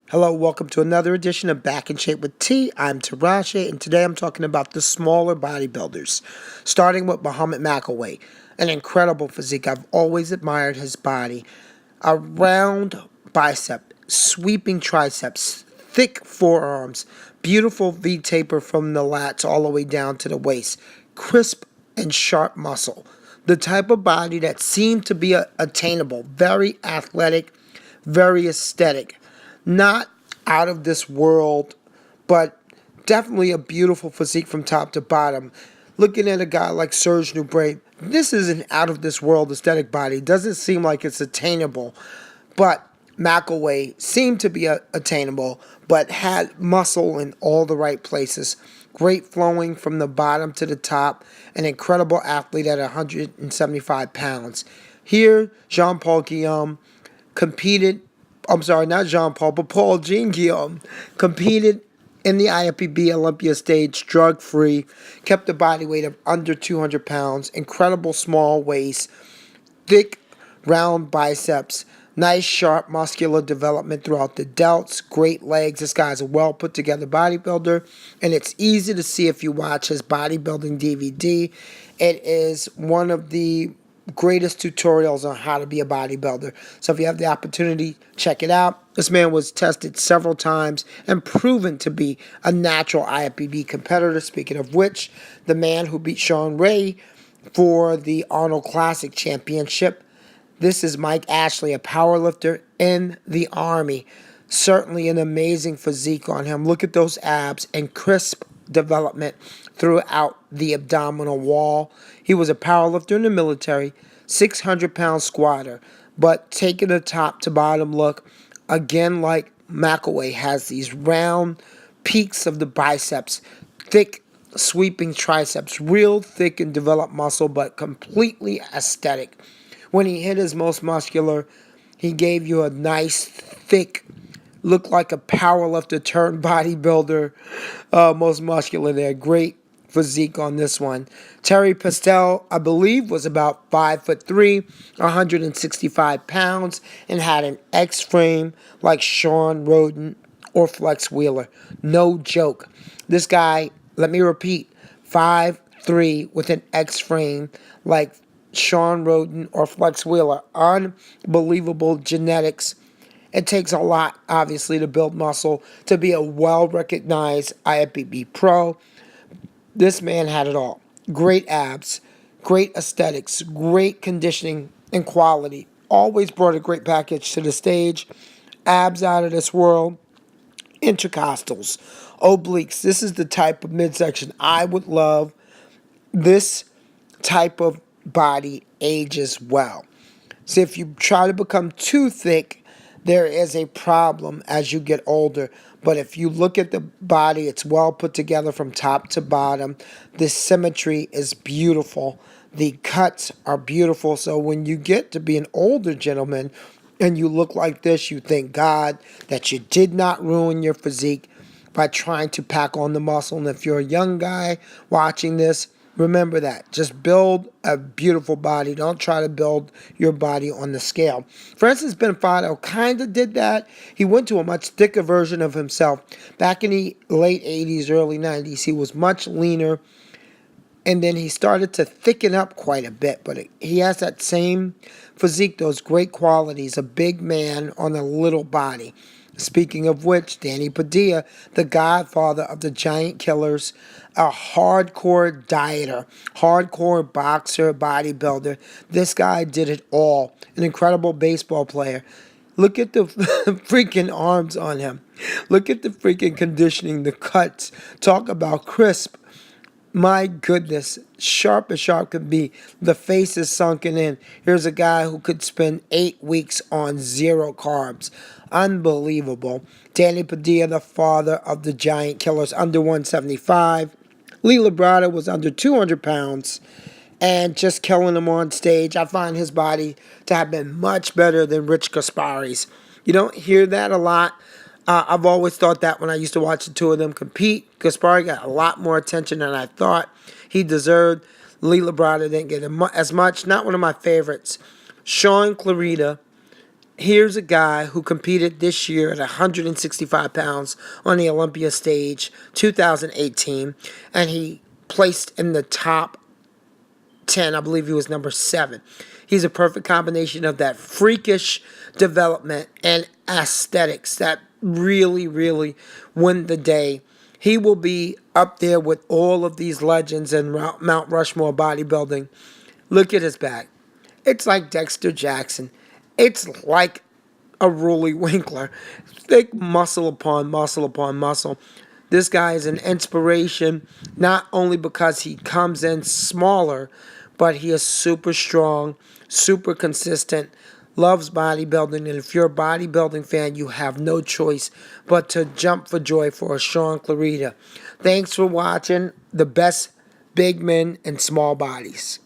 Hello, welcome to another edition of Back in Shape with T. I'm Tarashi, and today I'm talking about the smaller bodybuilders, starting with Muhammad McIlwain, an incredible physique. I've always admired his body. A round bicep, sweeping triceps, thick forearms, beautiful V taper from the lats all the way down to the waist, crisp and sharp muscle. The type of body that seemed to be attainable, very athletic, very aesthetic. Not out of this world, but definitely a beautiful physique from top to bottom. Looking at a guy like Serge Nubret, this is an out of this world aesthetic body. Doesn't seem like it's attainable, but McIlwain seemed to be attainable, but had muscle in all the right places. Great flowing from the bottom to the top. An incredible athlete at 175 pounds. Here, Jean-Paul Guillaume competed. I'm sorry, not Jean-Paul, but Paul Jean Guillaume competed in the IFBB Olympia stage drug-free, kept a body weight of under 200 pounds, incredible small waist, thick, round biceps, nice, sharp muscular development throughout the delts, great legs. This guy's a well-put-together bodybuilder, and it's easy to see if you watch his bodybuilding DVD. It is one of the greatest tutorials on how to be a bodybuilder. So if you have the opportunity, check it out. This man was tested several times and proven to be a natural IFBB competitor. Speaking of which, the man who beat Shaun Ray for the Arnold Classic Championship. This is Mike Ashley, a powerlifter in the Army. Certainly an amazing physique on him. Look at those abs and crisp development throughout the abdominal wall. He was a powerlifter in the military, 600-pound squatter, but taking a top to bottom look, again like McIlwain, has these round peaks of the biceps, thick sweeping triceps, real thick and developed muscle, but completely aesthetic. When he hit his most muscular, he gave you a nice, thick, looked like a powerlifter turned bodybuilder, most muscular there. Great physique on this one. Terry Pastel, I believe, was about 5'3", 165 pounds, and had an X frame like Sean Roden or Flex Wheeler. No joke. This guy, let me repeat, 5'3" with an X frame like Sean Roden or Flex Wheeler. Unbelievable genetics. It takes a lot, obviously, to build muscle, to be a well-recognized IFBB pro. This man had it all. Great abs, great aesthetics, great conditioning and quality. Always brought a great package to the stage. Abs out of this world. Intercostals, obliques. This is the type of midsection I would love. This type of body ages well. So if you try to become too thick, there is a problem as you get older. But if you look at the body, it's well put together from top to bottom. The symmetry is beautiful. The cuts are beautiful. So when you get to be an older gentleman and you look like this, you thank God that you did not ruin your physique by trying to pack on the muscle. And if you're a young guy watching this, remember that. Just build a beautiful body. Don't try to build your body on the scale. For instance, Ben Fado kind of did that. He went to a much thicker version of himself. Back in the late 80s, early 90s, he was much leaner. And then he started to thicken up quite a bit. But he has that same physique, those great qualities, a big man on a little body. Speaking of which, Danny Padilla, the godfather of the Giant Killers, a hardcore dieter, hardcore boxer, bodybuilder. This guy did it all. An incredible baseball player. Look at the freaking arms on him. Look at the freaking conditioning, the cuts. Talk about crisp. My goodness, sharp as sharp could be. The face is sunken in. Here's a guy who could spend 8 weeks on 0 carbs. Unbelievable. Danny Padilla, the father of the Giant Killers, under 175. Lee Labrada was under 200 pounds and just killing him on stage. I find his body to have been much better than Rich Gaspari's. You don't hear that a lot. I've always thought that when I used to watch the two of them compete. Gaspari got a lot more attention than I thought he deserved. Lee Labrada didn't get as much. Not one of my favorites. Shaun Clarida Here's a guy who competed this year at 165 pounds on the Olympia stage, 2018, and he placed in the top 10. I believe he was number 7. He's a perfect combination of that freakish development and aesthetics that really, really win the day. He will be up there with all of these legends in Mount Rushmore bodybuilding. Look at his back. It's like Dexter Jackson. It's like a Rolly Winkler. Thick muscle upon muscle upon muscle. This guy is an inspiration, not only because he comes in smaller, but he is super strong, super consistent, loves bodybuilding. And if you're a bodybuilding fan, you have no choice but to jump for joy for a Shaun Clarida. Thanks for watching the best big men and small bodies.